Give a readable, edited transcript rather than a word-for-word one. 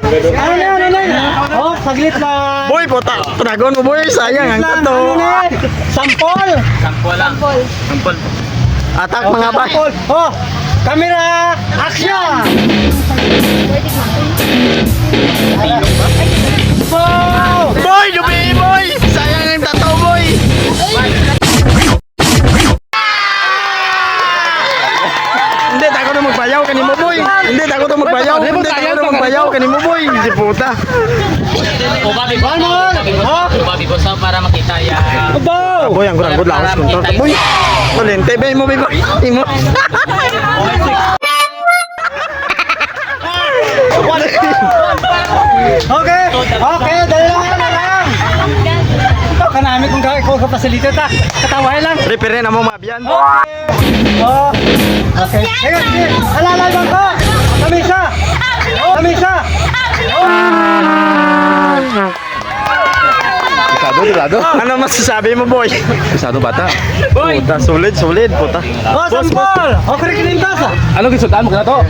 Ano na? Oh, saglit lang. Boy, patagon mo boy, sayang ang tato. Sampol. Atak mga ba? Oh, camera, action! Boy, dumi boy! Sayang ang tato boy! Hindi, tako na magbayaw kanimo boy! Hindi, tako na magbayaw! Hindi, tako na magbayaw kanimo boy! Si puta! Babi ko sa para makita yan. Boy, ang gurang-gud laos kontor. Boy! Malente, bay mo, bay mo! Imo! Okay, dalawa na lang. Ito, kanami kung ikaw kapasilito ta. Katawain lang. Repere na mo mabiyan. Oh, okay. Sige. Alalay bang ka? Kamisa. Kamisa. Delado. Ano masasabi mo boy? Kasado bata. Puta, solid, puta. Oh, sampol. Okay, kilintas. Ano gisutan mo kana to?